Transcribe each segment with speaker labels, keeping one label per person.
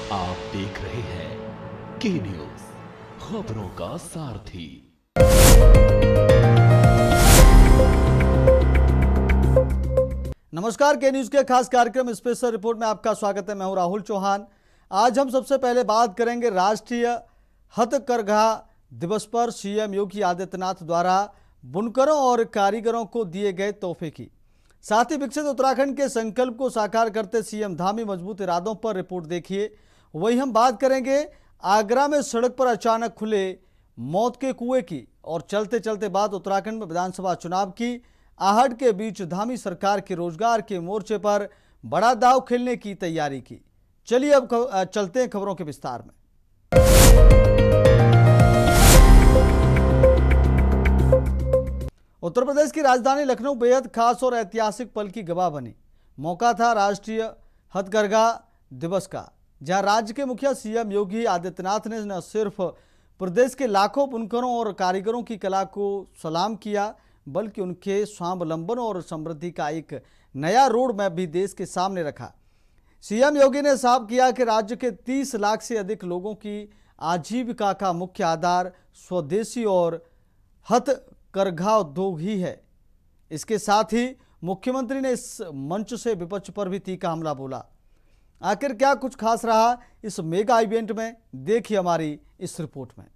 Speaker 1: आप देख रहे हैं के न्यूज, खबरों का सारथी।
Speaker 2: नमस्कार, के न्यूज के खास कार्यक्रम स्पेशल रिपोर्ट में आपका स्वागत है। मैं हूं राहुल चौहान। आज हम सबसे पहले बात करेंगे राष्ट्रीय हथकरघा दिवस पर सीएम योगी आदित्यनाथ द्वारा बुनकरों और कारीगरों को दिए गए तोहफे की। साथ ही विकसित उत्तराखंड के संकल्प को साकार करते सीएम धामी मजबूत इरादों पर रिपोर्ट देखिए। वहीं हम बात करेंगे आगरा में सड़क पर अचानक खुले मौत के कुएं की और चलते चलते बाद उत्तराखंड में विधानसभा चुनाव की आहट के बीच धामी सरकार के रोजगार के मोर्चे पर बड़ा दांव खेलने की तैयारी की। चलिए अब चलते हैं खबरों के विस्तार में। उत्तर प्रदेश की राजधानी लखनऊ बेहद खास और ऐतिहासिक पल की गवाह बनी। मौका था राष्ट्रीय हथकरघा दिवस का, जहां राज्य के मुखिया सीएम योगी आदित्यनाथ ने न सिर्फ प्रदेश के लाखों बुनकरों और कारीगरों की कला को सलाम किया, बल्कि उनके स्वावलंबन और समृद्धि का एक नया रोड मैप भी देश के सामने रखा। सीएम योगी ने साफ किया कि राज्य के 30 लाख से अधिक लोगों की आजीविका का मुख्य आधार स्वदेशी और हथकरघा उद्योग ही है। इसके साथ ही मुख्यमंत्री ने इस मंच से विपक्ष पर भी तीखा हमला बोला। आखिर क्या कुछ खास रहा इस मेगा इवेंट में, देखिए हमारी इस रिपोर्ट में।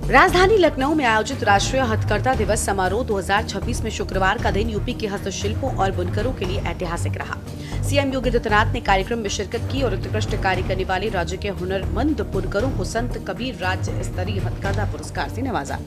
Speaker 3: राजधानी लखनऊ में आयोजित राष्ट्रीय हथकरघा दिवस समारोह 2026 में शुक्रवार का दिन यूपी के हस्तशिल्पों और बुनकरों के लिए ऐतिहासिक रहा। सीएम योगी आदित्यनाथ ने कार्यक्रम में शिरकत की और उत्कृष्ट कार्य करने वाले राज्य के हुनरमंद बुनकरों को संत कबीर राज्य स्तरीय हथकरघा पुरस्कार से नवाजा।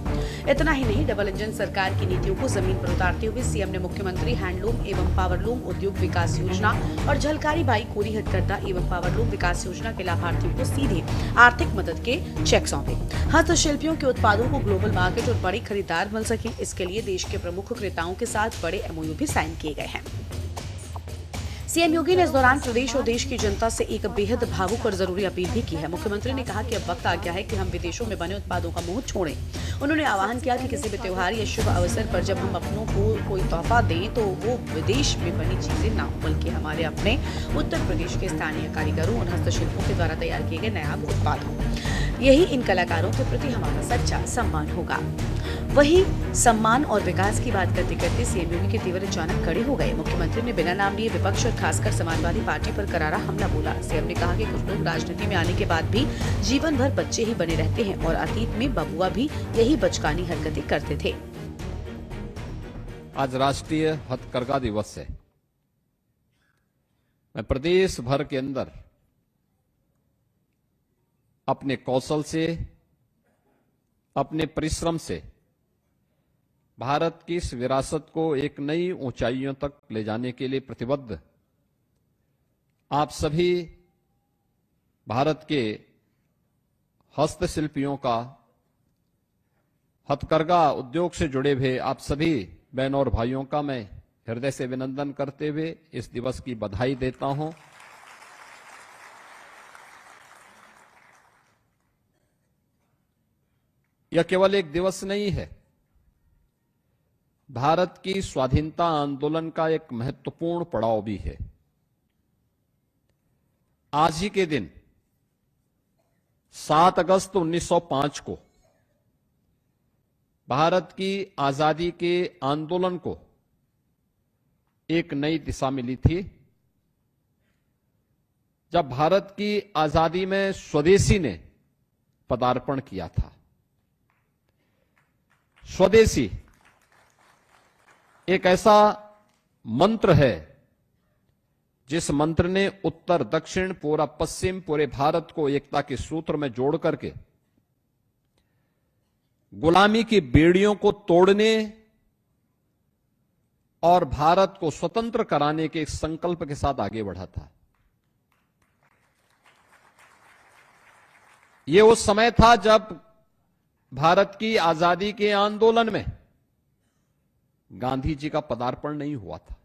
Speaker 3: इतना ही नहीं, डबल इंजन सरकार की नीतियों को जमीन पर उतारते हुए सीएम ने मुख्यमंत्री हैंडलूम एवं पावरलूम उद्योग विकास योजना और झलकारी बाई कोरी हथकरघा एवं पावरलूम विकास योजना के लाभार्थियों को सीधे आर्थिक मदद के चेक सौंपे। हस्तशिल्पियों के उत्पादों को ग्लोबल मार्केट और बड़े खरीदार मिल सके, इसके लिए देश के प्रमुख क्रेताओं के साथ बड़े एमओयू भी साइन किए गए हैं। सीएम योगी ने इस दौरान प्रदेश और देश की जनता से एक बेहद भावुक और जरूरी अपील भी की है। मुख्यमंत्री ने कहा कि अब वक्त आ गया है कि हम विदेशों में बने उत्पादों का मोह छोड़ें। उन्होंने आह्वान किया कि किसी भी त्योहार या शुभ अवसर पर जब हम अपनों को कोई तोहफा दें तो वो विदेश में बनी चीजें ना हो, बल्कि हमारे अपने उत्तर प्रदेश के स्थानीय कारीगरों और हस्तशिल्पों के द्वारा तैयार किए गए नायाब उत्पाद हों। यही इन कलाकारों के प्रति हमारा सच्चा सम्मान होगा। वहीं सम्मान और विकास की बात करते करते सीएम योगी के तेवर अचानक खड़े हो गए। मुख्यमंत्री ने बिना नाम लिए विपक्ष और खासकर समाजवादी पार्टी पर करारा हमला बोला। सीएम ने कहा कि कुछ लोग राजनीति में आने के बाद भी जीवन भर बच्चे ही बने रहते हैं और अतीत में बबुआ भी यही बचकानी हरकतें करते थे।
Speaker 4: आज राष्ट्रीय हथकरघा दिवस है। मैं प्रदेश भर के अंदर अपने कौशल से, अपने परिश्रम से भारत की इस विरासत को एक नई ऊंचाइयों तक ले जाने के लिए प्रतिबद्ध आप सभी भारत के हस्तशिल्पियों का, हथकरघा उद्योग से जुड़े हुए आप सभी बहनों और भाइयों का मैं हृदय से अभिनंदन करते हुए इस दिवस की बधाई देता हूं। यह केवल एक दिवस नहीं है, भारत की स्वाधीनता आंदोलन का एक महत्वपूर्ण पड़ाव भी है। आज ही के दिन 7 अगस्त 1905 को भारत की आजादी के आंदोलन को एक नई दिशा मिली थी, जब भारत की आजादी में स्वदेशी ने पदार्पण किया था। स्वदेशी एक ऐसा मंत्र है जिस मंत्र ने उत्तर दक्षिण पूरा पश्चिम पूरे भारत को एकता के सूत्र में जोड़ करके गुलामी की बेड़ियों को तोड़ने और भारत को स्वतंत्र कराने के संकल्प के साथ आगे बढ़ा था। यह उस समय था जब भारत की आजादी के आंदोलन में गांधी जी का पदार्पण नहीं हुआ था,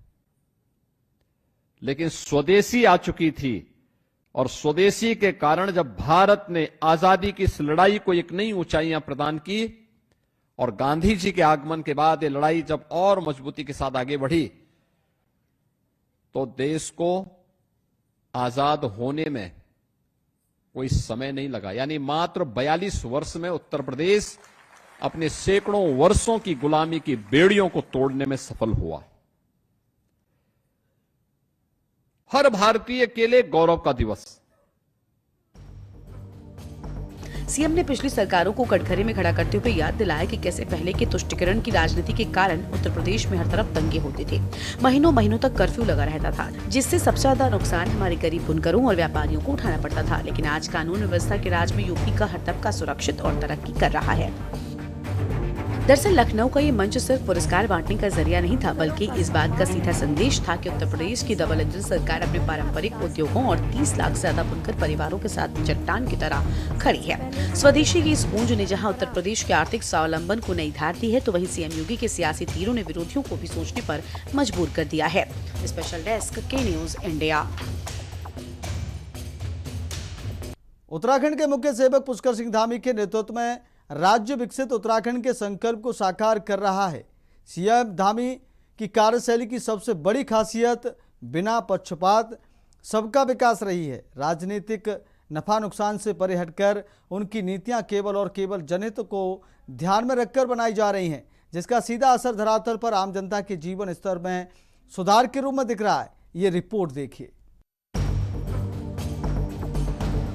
Speaker 4: लेकिन स्वदेशी आ चुकी थी और स्वदेशी के कारण जब भारत ने आजादी की इस लड़ाई को एक नई ऊंचाइयां प्रदान की और गांधी जी के आगमन के बाद ये लड़ाई जब और मजबूती के साथ आगे बढ़ी तो देश को आजाद होने में कोई समय नहीं लगा, यानी मात्र 42 वर्ष में उत्तर प्रदेश अपने सैकड़ों वर्षों की गुलामी की बेड़ियों को तोड़ने में सफल हुआ। हर भारतीय के लिए गौरव का दिवस।
Speaker 3: सीएम ने पिछली सरकारों को कटघरे में खड़ा करते हुए याद दिलाया कि कैसे पहले के तुष्टीकरण की राजनीति के कारण उत्तर प्रदेश में हर तरफ दंगे होते थे। महीनों महीनों तक कर्फ्यू लगा रहता था, जिससे सबसे ज्यादा नुकसान हमारे गरीब बुनकरों और व्यापारियों को उठाना पड़ता था। लेकिन आज कानून व्यवस्था के राज में यूपी का हर तबका सुरक्षित और तरक्की कर रहा है। दरअसल लखनऊ का ये मंच सिर्फ पुरस्कार बांटने का जरिया नहीं था, बल्कि इस बात का सीधा संदेश था कि उत्तर प्रदेश की डबल इंजन सरकार अपने पारंपरिक उद्योगों और 30 लाख से ज्यादा बुनकर परिवारों के साथ चट्टान की तरह खड़ी है। स्वदेशी की इस गूंज ने जहां उत्तर प्रदेश के आर्थिक स्वावलंबन को नई धार दी है, तो वहीं सीएम योगी के सियासी तीरों ने विरोधियों को भी सोचने पर मजबूर कर दिया है। स्पेशल डेस्क के न्यूज इंडिया।
Speaker 2: उत्तराखंड के मुख्य सेवक पुष्कर सिंह धामी के नेतृत्व में राज्य विकसित उत्तराखंड के संकल्प को साकार कर रहा है। सीएम धामी की कार्यशैली की सबसे बड़ी खासियत बिना पक्षपात सबका विकास रही है। राजनीतिक नफा नुकसान से परे हटकर उनकी नीतियां केवल और केवल जनहित को ध्यान में रखकर बनाई जा रही हैं, जिसका सीधा असर धरातल पर आम जनता के जीवन स्तर में सुधार के रूप में दिख रहा है। ये रिपोर्ट देखिए।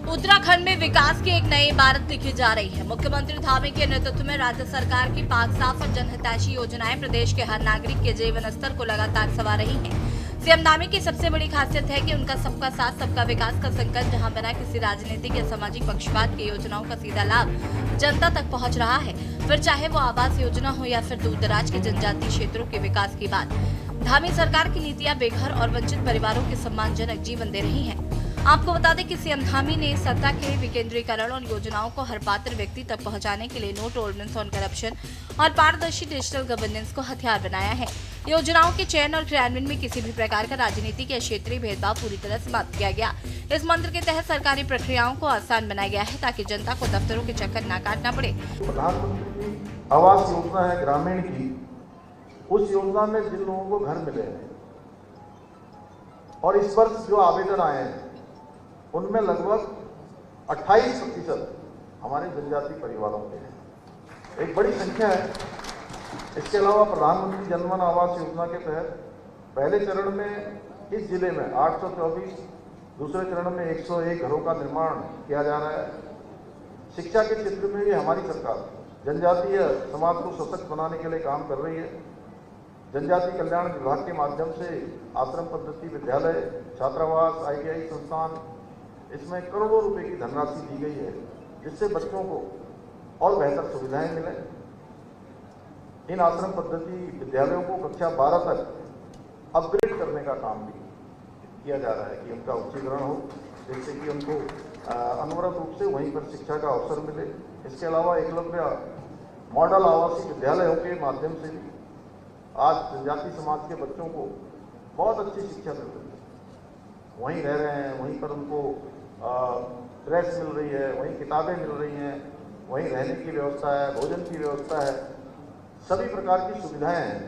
Speaker 5: उत्तराखंड में विकास की एक नई इबारत लिखी जा रही है। मुख्यमंत्री धामी के नेतृत्व में राज्य सरकार की पाक साफ और जनहितैषी योजनाएं प्रदेश के हर नागरिक के जीवन स्तर को लगातार संवार रही हैं। सीएम धामी की सबसे बड़ी खासियत है कि उनका सबका साथ सबका विकास का संकल्प जहां बिना किसी राजनीतिक या सामाजिक पक्षपात की योजनाओं का सीधा लाभ जनता तक पहुंच रहा है, फिर चाहे वो आवास योजना हो या फिर दूर दराज के जनजातीय क्षेत्रों के विकास की बात। धामी सरकार की नीतियां बेघर और वंचित परिवारों के सम्मानजनक जीवन दे रही है। आपको बता दें कि सीएम धामी ने सत्ता के विकेंद्रीकरण और योजनाओं को हर पात्र व्यक्ति तक पहुंचाने के लिए नो टॉलरेंस ऑन करप्शन और पारदर्शी डिजिटल गवर्नेंस को हथियार बनाया है। योजनाओं के चयन और क्रियान्वयन में किसी भी प्रकार का राजनीतिक या क्षेत्रीय भेदभाव पूरी तरह समाप्त किया गया। इस मंत्र के तहत सरकारी प्रक्रियाओं को आसान बनाया गया है, ताकि जनता को दफ्तरों के चक्कर न काटना पड़े।
Speaker 6: प्रधानमंत्री आवास योजना है ग्रामीण की, उस योजना में जिन लोगों को घर मिले हैं और इस वर्ष जो आवेदन आए हैं उनमें लगभग 28% हमारे जनजातीय परिवारों के हैं। एक बड़ी संख्या है। इसके अलावा प्रधानमंत्री जनधन आवास योजना के तहत पहले चरण में इस जिले में 824, दूसरे चरण में 101 घरों का निर्माण किया जा रहा है। शिक्षा के क्षेत्र में भी हमारी सरकार जनजातीय समाज को सशक्त बनाने के लिए काम कर रही है। जनजातीय कल्याण विभाग के माध्यम से आश्रम पद्धति विद्यालय, छात्रावास, ITI संस्थान, इसमें करोड़ों रुपए की धनराशि दी गई है, जिससे बच्चों को और बेहतर सुविधाएं मिले। इन आश्रम पद्धति विद्यालयों को कक्षा 12 तक अपग्रेड करने का काम भी किया जा रहा है कि उनका उच्चीकरण हो, जिससे कि उनको अनवरत रूप से वहीं पर शिक्षा का अवसर मिले। इसके अलावा एकलव्य मॉडल आवासीय विद्यालयों के माध्यम से भी आज जनजातीय समाज के बच्चों को बहुत अच्छी शिक्षा मिल रही है। वहीं रह रहे हैं, वहीं पर उनको ड्रेस मिल रही है, वहीं किताबें मिल रही हैं, वहीं रहने की व्यवस्था है, भोजन की व्यवस्था है, सभी प्रकार की सुविधाएं हैं,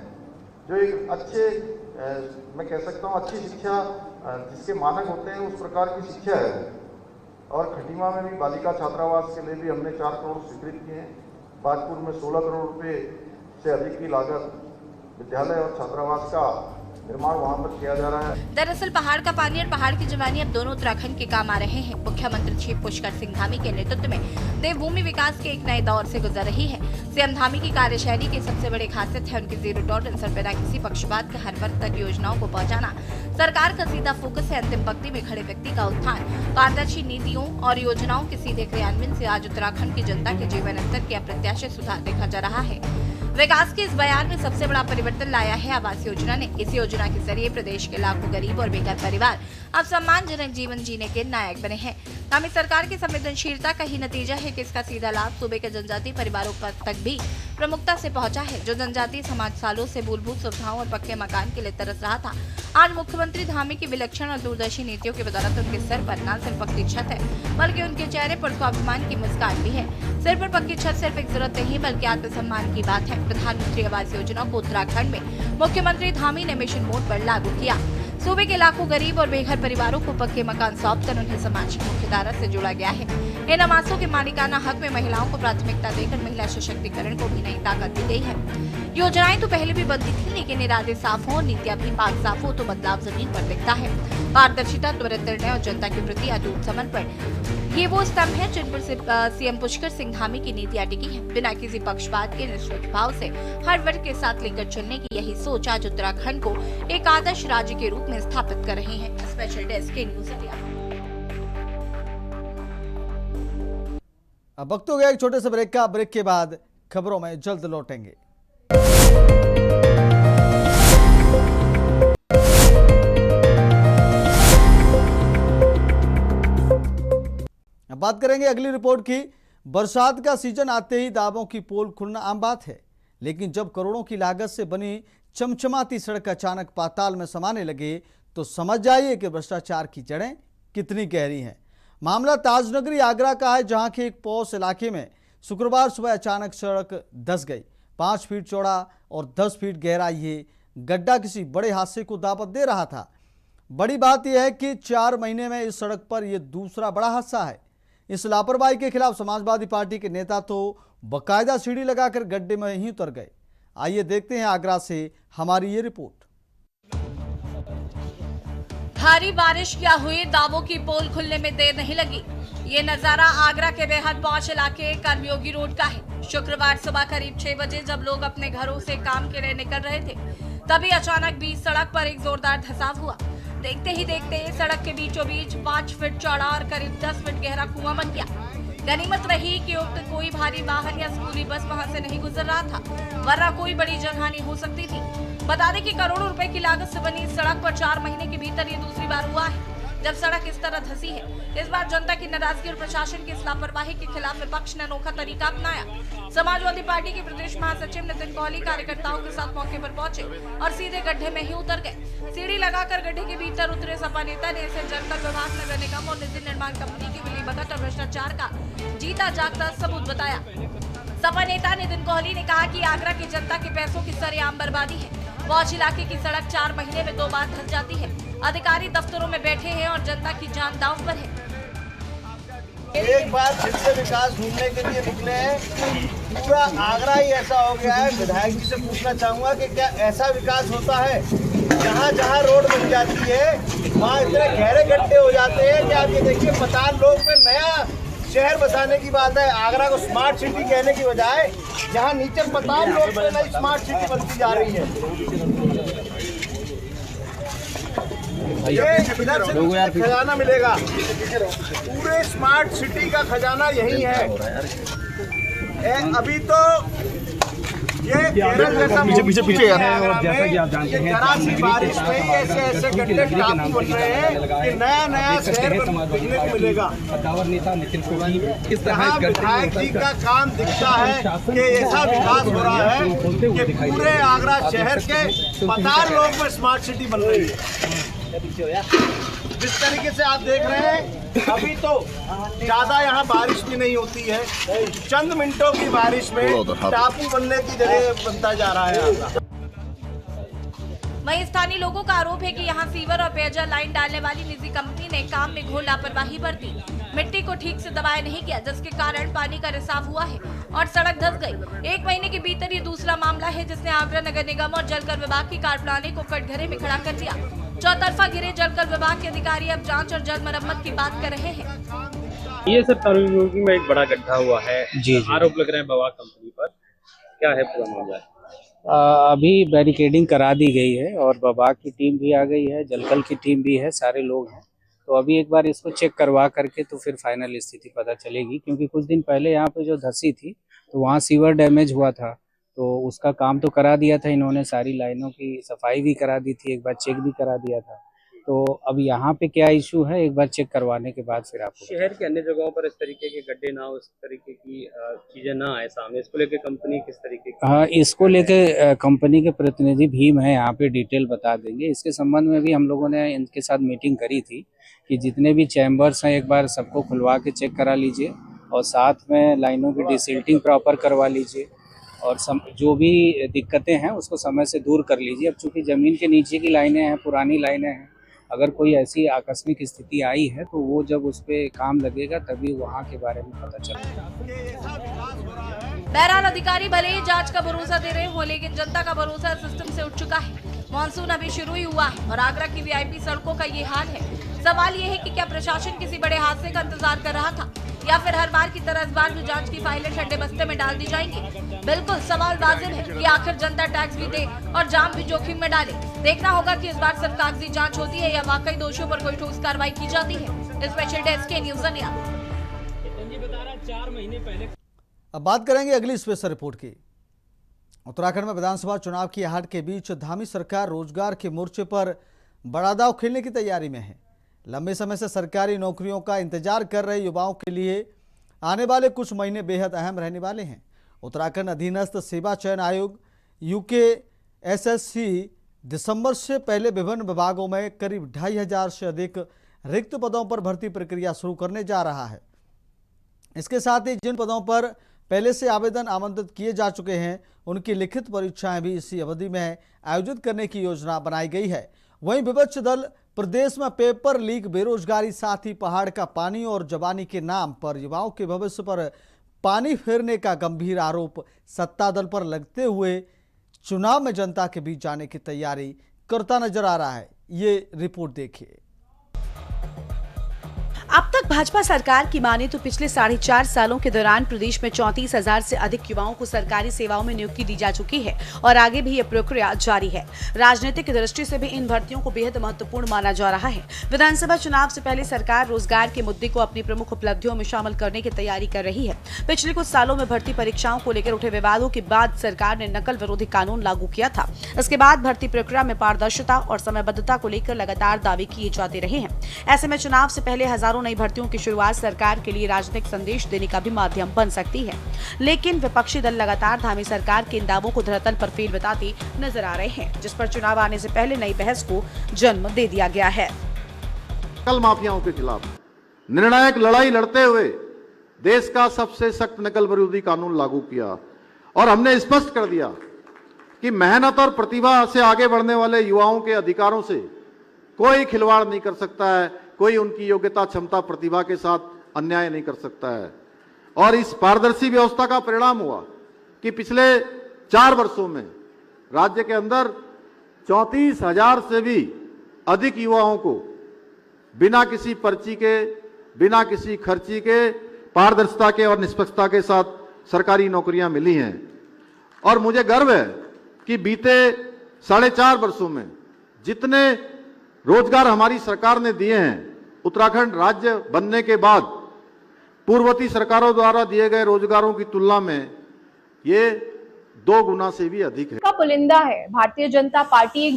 Speaker 6: जो एक अच्छे मैं कह सकता हूँ अच्छी शिक्षा जिसके मानक होते हैं उस प्रकार की शिक्षा है। और खटीमा में भी बालिका छात्रावास के लिए भी हमने 4 करोड़ स्वीकृत किए हैं। बाजपुर में 16 करोड़ रुपए से अधिक की लागत विद्यालय और छात्रावास का निर्माण वहां पर किया जा रहा है।
Speaker 5: दरअसल पहाड़ का पानी और पहाड़ की जवानी अब दोनों उत्तराखंड के काम आ रहे हैं। मुख्यमंत्री श्री पुष्कर सिंह धामी के नेतृत्व में देवभूमि विकास के एक नए दौर से गुजर रही है। सीएम धामी की कार्यशैली की सबसे बड़ी खासियत है उनकी जीरो टॉलरेंस और बिना किसी पक्षपात के हर वर्ग तक योजनाओं को पहुंचाना। सरकार का सीधा फोकस है अंतिम पंक्ति में खड़े व्यक्ति का उत्थान। पारदर्शी नीतियों और योजनाओं के सीधे क्रियान्वयन से आज उत्तराखंड की जनता के जीवन स्तर के अप्रत्याशित सुधार देखा जा रहा है। विकास के इस बयान में सबसे बड़ा परिवर्तन लाया है आवास योजना ने। इस योजना के जरिए प्रदेश के लाखों गरीब और बेघर परिवार अब सम्मानजनक जीवन जीने के नायक बने हैं। धामी सरकार की संवेदनशीलता का ही नतीजा है कि इसका सीधा लाभ सूबे के जनजातीय परिवारों तक भी प्रमुखता से पहुंचा है। जो जनजातीय समाज सालों से मूलभूत सुविधाओं और पक्के मकान के लिए तरस रहा था, आज मुख्यमंत्री धामी की विलक्षण और दूरदर्शी नीतियों की बदौलत उनके सर पर न सिर्फ पक्की छत है, बल्कि उनके चेहरे पर स्वाभिमान की मुस्कान भी है। सिर पर पक्की छत सिर्फ एक जरूरत नहीं बल्कि आत्मसम्मान की बात है। प्रधानमंत्री आवास योजना को उत्तराखंड में मुख्यमंत्री धामी ने मिशन मोड पर लागू किया। सूबे के लाखों गरीब और बेघर परिवारों को पक्के मकान सौंपकर उन्हें सामाजिक मुख्यधारा से जोड़ा गया है। इन आवासों के मालिकाना हक में महिलाओं को प्राथमिकता देकर महिला सशक्तिकरण को भी नई ताकत दी गई है। योजनाएं तो पहले भी बनती थी, लेकिन इरादे साफ हो और नीतियां भी पाक साफ हो तो बदलाव जमीन पर दिखता है। पारदर्शिता, त्वरित निर्णय और जनता के प्रति अटूट समर्पण, ये वो स्तंभ है जिन पर सीएम पुष्कर सिंह धामी की नीतियां टिकी हैं। बिना किसी पक्षपात के निष्पक्ष भाव से हर वर्ग के साथ लेकर चलने की यही सोच आज उत्तराखंड को एक आदर्श राज्य के रूप में स्थापित कर रहे हैं। स्पेशल डेस्क के न्यूज इंडिया।
Speaker 2: अब वक्त हो गया एक छोटे से ब्रेक का। ब्रेक के बाद खबरों में जल्द लौटेंगे। अब बात करेंगे अगली रिपोर्ट की। बरसात का सीजन आते ही दावों की पोल खुलना आम बात है, लेकिन जब करोड़ों की लागत से बनी चमचमाती सड़क अचानक पाताल में समाने लगे तो समझ जाइए कि भ्रष्टाचार की जड़ें कितनी गहरी हैं। मामला ताजनगरी आगरा का है, जहां के एक पॉश इलाके में शुक्रवार सुबह अचानक सड़क धंस गई। 5 फीट चौड़ा और 10 फीट गहरा ये गड्ढा किसी बड़े हादसे को दावत दे रहा था। बड़ी बात यह है कि 4 महीने में इस सड़क पर यह दूसरा बड़ा हादसा है। इस लापरवाही के खिलाफ समाजवादी पार्टी के नेता तो बकायदा सीढ़ी लगाकर गड्ढे में ही उतर गए। आइए देखते हैं आगरा से हमारी ये रिपोर्ट।
Speaker 5: भारी बारिश क्या हुई, दावों की पोल खुलने में देर नहीं लगी। ये नजारा आगरा के बेहद पॉश इलाके कर्मयोगी रोड का है। शुक्रवार सुबह करीब 6 बजे जब लोग अपने घरों से काम के लिए निकल रहे थे, तभी अचानक बीच सड़क पर एक जोरदार धंसाव हुआ। देखते ही देखते सड़क के बीचों बीच 5 फीट चौड़ा और करीब 10 फीट गहरा कुआं बन गया। गनीमत रही कि उक्त कोई भारी वाहन या स्कूली बस वहां से नहीं गुजर रहा था, वरना कोई बड़ी जनहानि हो सकती थी। बता दें कि करोड़ों रुपए की लागत से बनी इस सड़क पर 4 महीने के भीतर ये दूसरी बार हुआ है जब सड़क इस तरह धंसी है। इस बार जनता की नाराजगी और प्रशासन की इस लापरवाही के खिलाफ विपक्ष ने अनोखा तरीका अपनाया। समाजवादी पार्टी के प्रदेश महासचिव नितिन कोहली कार्यकर्ताओं के साथ मौके पर पहुंचे और सीधे गड्ढे में ही उतर गए। सीढ़ी लगाकर गड्ढे के भीतर उतरे सपा नेता ने इसे जलकर विभाग, नगर निगम और निजी निर्माण कंपनी की मिलीभगत और भ्रष्टाचार का जीता जागता सबूत बताया। सपा नेता नितिन कोहली ने कहा कि आगरा की जनता के पैसों की सरेआम बर्बादी है। पौष इलाके की सड़क 4 महीने में 2 बार धंस जाती है। अधिकारी दफ्तरों में बैठे हैं और जनता की जान दांव पर है।
Speaker 7: एक बार फिर से विकास ढूंढने के लिए निकले हैं। पूरा आगरा ही ऐसा हो गया है। विधायक जी से पूछना चाहूंगा कि क्या ऐसा विकास होता है जहाँ जहाँ रोड बन जाती है वहाँ इतने गहरे गड्ढे हो जाते हैं कि आप ये देखिए, पताल लोग में नया शहर बसाने की बात है। आगरा को स्मार्ट सिटी कहने की बजाय जहाँ नीचे पताल लोग में नई स्मार्ट सिटी बनती जा रही है। इधर से खजाना मिलेगा, पूरे स्मार्ट सिटी का खजाना यही है। अभी तो ये केरल जैसा पीछे जैसा कि आप जानते हैं, जरा सी बारिश में ऐसे गड्ढे टापू बन रहे हैं कि नया नया शहर देखने को मिलेगा। नेता नितिन कोहली किस तरह विधायक जी का काम दिखता है कि ऐसा विकास हो रहा है कि पूरे आगरा शहर के पताल लोग में स्मार्ट सिटी बन रही है। जिस तरीके से आप देख रहे हैं, अभी तो ज्यादा यहाँ बारिश भी नहीं होती है। चंद मिनटों की बारिश में टापू बनने की जगह बनता जा रहा है।
Speaker 5: वहीं स्थानीय लोगों का आरोप है कि यहाँ सीवर और पेयजल लाइन डालने वाली निजी कंपनी ने काम में घोर लापरवाही बरती, मिट्टी को ठीक से दबाया नहीं गया, जिसके कारण पानी का रिसाव हुआ है और सड़क धंस गई। 1 महीने के भीतर ये दूसरा मामला है जिसने आगरा नगर निगम और जलकर विभाग की कारप्रणाली को कटघरे में खड़ा कर दिया। चौतरफा गिरे जलकर विभाग के अधिकारी अब जांच और जल्द मरम्मत की बात कर रहे हैं।
Speaker 8: ये सर कर्मयोगी में एक बड़ा गड्ढा हुआ है, आरोप लग रहे हैं बवा कंपनी पर, क्या है पूरा मामला?
Speaker 9: अभी बैरिकेडिंग करा दी गई है और विभाग की टीम भी आ गई है, जलकल की टीम भी है, सारे लोग हैं। तो अभी एक बार इसको चेक करवा करके तो फिर फाइनल स्थिति पता चलेगी, क्योंकि कुछ दिन पहले यहाँ पे जो धंसी थी तो वहाँ सीवर डैमेज हुआ था, तो उसका काम तो करा दिया था इन्होंने, सारी लाइनों की सफाई भी करा दी थी, एक बार चेक भी करा दिया था। तो अब यहाँ पे क्या इशू है, एक बार चेक करवाने के बाद फिर आपको।
Speaker 8: शहर के अन्य जगहों पर इस तरीके के गड्ढे ना हो, इस तरीके की चीजें ना आए सामने, इसको लेके कंपनी किस तरीके की?
Speaker 9: हाँ, इसको लेके कंपनी के प्रतिनिधि भीम है यहाँ पे, डिटेल बता देंगे। इसके संबंध में भी हम लोगों ने इनके साथ मीटिंग करी थी कि जितने भी चैम्बर्स हैं एक बार सबको खुलवा के चेक करा लीजिए और साथ में लाइनों की डिसिल्टिंग प्रॉपर करवा लीजिए। और जो भी दिक्कतें हैं उसको समय से दूर कर लीजिए। अब चूंकि ज़मीन के नीचे की लाइनें हैं, पुरानी लाइनें हैं, अगर कोई ऐसी आकस्मिक स्थिति आई है तो वो जब उस पर काम लगेगा तभी वहाँ के बारे में पता चलेगा।
Speaker 5: बहरहाल अधिकारी भले ही जांच का भरोसा दे रहे हो, लेकिन जनता का भरोसा सिस्टम से उठ चुका है। मॉनसून अभी शुरू ही हुआ है और आगरा की वीआईपी सड़कों का ये हाल है। सवाल ये है कि क्या प्रशासन किसी बड़े हादसे का इंतजार कर रहा था, या फिर हर बार की तरह इस बार भी जांच की फाइलें ठंडे बस्ते में डाल दी जाएंगी। बिल्कुल सवाल वाजिब है कि आखिर जनता टैक्स भी दे और जान भी जोखिम में डाले। देखना होगा कि इस बार सिर्फ कागजी जांच होती है या वाकई दोषियों पर कोई ठोस कार्रवाई की जाती है। स्पेशल डेस्क के न्यूज़ इंडिया।
Speaker 2: अब बात करेंगे अगली स्पेशल रिपोर्ट की। उत्तराखंड में विधानसभा चुनाव की आहट के बीच धामी सरकार रोजगार के मोर्चे पर बड़ा दांव खेलने की तैयारी में है। लंबे समय से सरकारी नौकरियों का इंतजार कर रहे युवाओं के लिए आने वाले कुछ महीने बेहद अहम रहने वाले हैं। उत्तराखंड अधीनस्थ सेवा चयन आयोग UKSSC दिसंबर से पहले विभिन्न विभागों में करीब 2500 से अधिक रिक्त पदों पर भर्ती प्रक्रिया शुरू करने जा रहा है। इसके साथ ही जिन पदों पर पहले से आवेदन आमंत्रित किए जा चुके हैं उनकी लिखित परीक्षाएं भी इसी अवधि में आयोजित करने की योजना बनाई गई है। वहीं विपक्ष दल प्रदेश में पेपर लीक, बेरोजगारी, साथ ही पहाड़ का पानी और जवानी के नाम पर युवाओं के भविष्य पर पानी फेरने का गंभीर आरोप सत्ता दल पर लगते हुए चुनाव में जनता के बीच जाने की तैयारी करता नजर आ रहा है। ये रिपोर्ट देखिए।
Speaker 3: अब तक भाजपा सरकार की माने तो पिछले 4.5 सालों के दौरान प्रदेश में 34,000 से अधिक युवाओं को सरकारी सेवाओं में नियुक्ति दी जा चुकी है और आगे भी यह प्रक्रिया जारी है। राजनीतिक दृष्टि से भी इन भर्तियों को बेहद महत्वपूर्ण माना जा रहा है। विधानसभा चुनाव से पहले सरकार रोजगार के मुद्दे को अपनी प्रमुख उपलब्धियों में शामिल करने की तैयारी कर रही है। पिछले कुछ सालों में भर्ती परीक्षाओं को लेकर उठे विवादों के बाद सरकार ने नकल विरोधी कानून लागू किया था। इसके बाद भर्ती प्रक्रिया में पारदर्शिता और समयबद्धता को लेकर लगातार दावे किए जाते रहे हैं। ऐसे में चुनाव से पहले हजारों नई भर्तियों की शुरुआत सरकार के लिए राजनीतिक संदेश देने का भी माध्यम बन सकती है। लेकिन विपक्षी दल लगातार धामी सरकार के इन दावों को धरातल पर फेल बताते नजर आ रहे हैं, जिस पर चुनाव आने से पहले नई बहस को जन्म दे दिया गया है।
Speaker 6: नकल माफियाओं के खिलाफ निर्णायक लड़ाई लड़ते हुए देश का सबसे सख्त नकल विरोधी कानून लागू किया और हमने स्पष्ट कर दिया कि मेहनत और प्रतिभा से आगे बढ़ने वाले युवाओं के अधिकारों से कोई खिलवाड़ नहीं कर सकता है, कोई उनकी योग्यता, क्षमता, प्रतिभा के साथ अन्याय नहीं कर सकता है। और इस पारदर्शी व्यवस्था का परिणाम हुआ कि पिछले 4 वर्षों में राज्य के अंदर 34,000 से भी अधिक युवाओं को बिना किसी पर्ची के, बिना किसी खर्ची के, पारदर्शिता के और निष्पक्षता के साथ सरकारी नौकरियां मिली हैं। और मुझे गर्व है कि बीते 4.5 वर्षों में जितने रोजगार हमारी सरकार ने दिए हैं, उत्तराखंड राज्य बनने के बाद पूर्ववर्ती सरकारों द्वारा दिए गए रोजगारों की तुलना में ये 2 गुना से भी अधिक है।
Speaker 10: का पुलिंदा है भारतीय जनता पार्टी, एक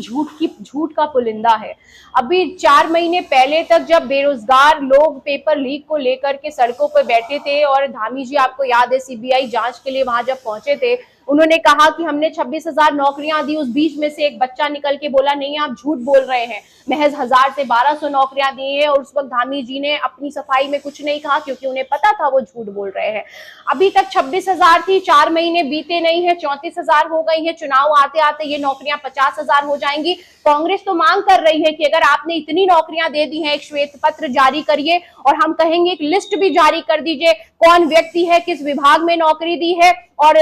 Speaker 10: झूठ का पुलिंदा है। अभी 4 महीने पहले तक जब बेरोजगार लोग पेपर लीक को लेकर के सड़कों पर बैठे थे और धामी जी, आपको याद है, सीबीआई जांच के लिए वहां जब पहुंचे थे, उन्होंने कहा कि हमने 26,000 नौकरियां दी। उस बीच में से एक बच्चा निकल के बोला नहीं आप झूठ बोल रहे हैं, महज 1000 से 1200 नौकरियां दी है। और उस वक्त धामी जी ने अपनी सफाई में कुछ नहीं कहा क्योंकि उन्हें पता था वो झूठ बोल रहे हैं। अभी तक 26,000 थी, 4 महीने बीते नहीं है, 34,000 हो गई है। चुनाव आते आते ये नौकरियां 50,000 हो जाएंगी। कांग्रेस तो मांग कर रही है कि अगर आपने इतनी नौकरियां दे दी हैं, एक श्वेत पत्र जारी करिए और हम कहेंगे एक लिस्ट भी जारी कर दीजिए, कौन व्यक्ति है, किस विभाग में नौकरी दी है और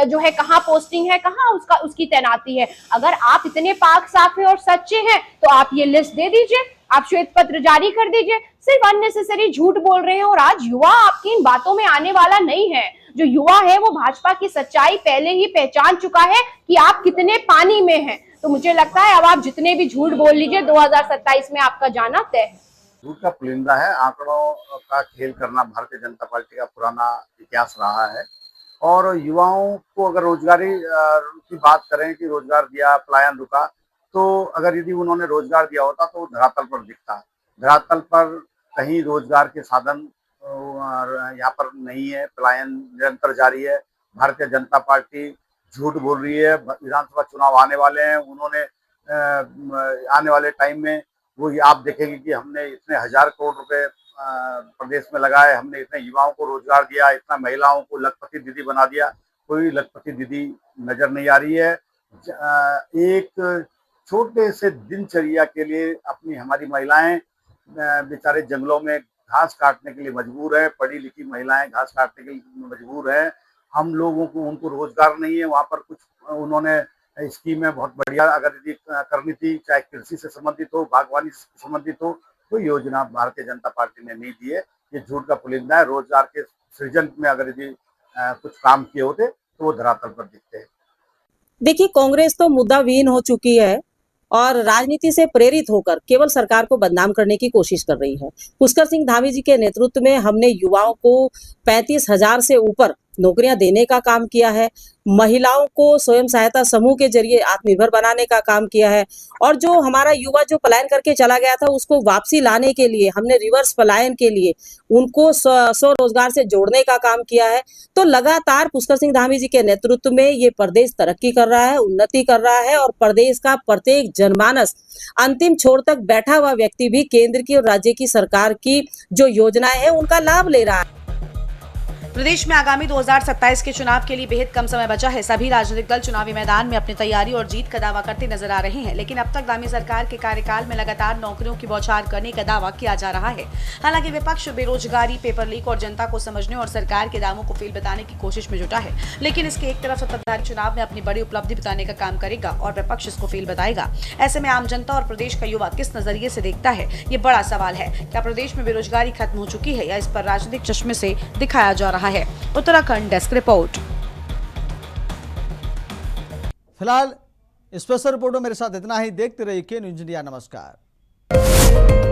Speaker 10: जो है कहां पोस्टिंग है, कहां उसकी तैनाती है। अगर आप इतने पाक साफ है और सच्चे हैं तो आप ये लिस्ट दे दीजिए, आप श्वेत पत्र जारी कर दीजिए। सिर्फ अननेसेसरी झूठ बोल रहे हैं और आज युवा आपकी इन बातों में आने वाला नहीं है। जो युवा है वो भाजपा की सच्चाई पहले ही पहचान चुका है कि आप कितने पानी में हैं। तो मुझे लगता है अब आप जितने भी झूठ बोल लीजिए, 2027 में आपका जाना तय है।
Speaker 11: झूठ का पुलिंदा है, आंकड़ों का खेल करना भारतीय जनता पार्टी का पुराना इतिहास रहा है। और युवाओं को अगर रोजगारी की बात करें कि रोजगार दिया, पलायन रुका, तो अगर यदि उन्होंने रोजगार दिया होता तो धरातल पर दिखता। धरातल पर कहीं रोजगार के साधन यहाँ पर नहीं है, पलायन निरंतर जारी है। भारतीय जनता पार्टी झूठ बोल रही है। विधानसभा चुनाव आने वाले हैं, उन्होंने आने वाले टाइम में वो आप देखेंगे कि हमने इतने 1000 करोड़ रुपए प्रदेश में लगाए, हमने इतने युवाओं को रोजगार दिया, इतना महिलाओं को लखपति दीदी बना दिया। कोई लखपति दीदी नजर नहीं आ रही है। एक छोटे से दिनचर्या के लिए अपनी हमारी महिलाएं बेचारे जंगलों में घास काटने के लिए मजबूर है, पढ़ी लिखी महिलाएं घास काटने के लिए मजबूर है। हम लोगों को उनको रोजगार नहीं है। वहाँ पर कुछ उन्होंने स्कीमें बहुत बढ़िया अगर यदि करनी थी, चाहे कृषि से संबंधित हो, बागवानी से संबंधित हो, तो योजना भारतीय जनता पार्टी ने नहीं दी है। ये झूठ का पुलिंदा है। रोजगार के सृजन में अगर यदि कुछ काम किए होते तो वो धरातल पर दिखते हैं।
Speaker 12: देखिए, कांग्रेस तो मुद्दाविहीन हो चुकी है और राजनीति से प्रेरित होकर केवल सरकार को बदनाम करने की कोशिश कर रही है। पुष्कर सिंह धामी जी के नेतृत्व में हमने युवाओं को 35,000 से ऊपर नौकरियां देने का काम किया है, महिलाओं को स्वयं सहायता समूह के जरिए आत्मनिर्भर बनाने का काम किया है और जो हमारा युवा जो पलायन करके चला गया था उसको वापसी लाने के लिए हमने रिवर्स पलायन के लिए उनको स्वरोजगार से जोड़ने का काम किया है। तो लगातार पुष्कर सिंह धामी जी के नेतृत्व में ये प्रदेश तरक्की कर रहा है, उन्नति कर रहा है और प्रदेश का प्रत्येक जनमानस अंतिम छोर तक बैठा हुआ व्यक्ति भी केंद्र की और राज्य की सरकार की जो योजनाएं हैं उनका लाभ ले रहा है।
Speaker 3: प्रदेश में आगामी 2027 के चुनाव के लिए बेहद कम समय बचा है। सभी राजनीतिक दल चुनावी मैदान में अपनी तैयारी और जीत का दावा करते नजर आ रहे हैं, लेकिन अब तक धामी सरकार के कार्यकाल में लगातार नौकरियों की बौछार करने का दावा किया जा रहा है। हालांकि विपक्ष बेरोजगारी, पेपर लीक और जनता को समझने और सरकार के दावों को फेल बताने की कोशिश में जुटा है, लेकिन इसके एक तरफ सत्ताधारी चुनाव में अपनी बड़ी उपलब्धि बताने का काम करेगा और विपक्ष इसको फेल बताएगा। ऐसे में आम जनता और प्रदेश का युवा किस नजरिए से देखता है, ये बड़ा सवाल है। क्या प्रदेश में बेरोजगारी खत्म हो चुकी है या इस पर राजनीतिक चश्मे से दिखाया जा रहा है? Uttarakhand desk report.
Speaker 2: फिलहाल स्पेशल रिपोर्ट में मेरे साथ इतना ही। देखते रहिए के न्यूज़ इंडिया। नमस्कार।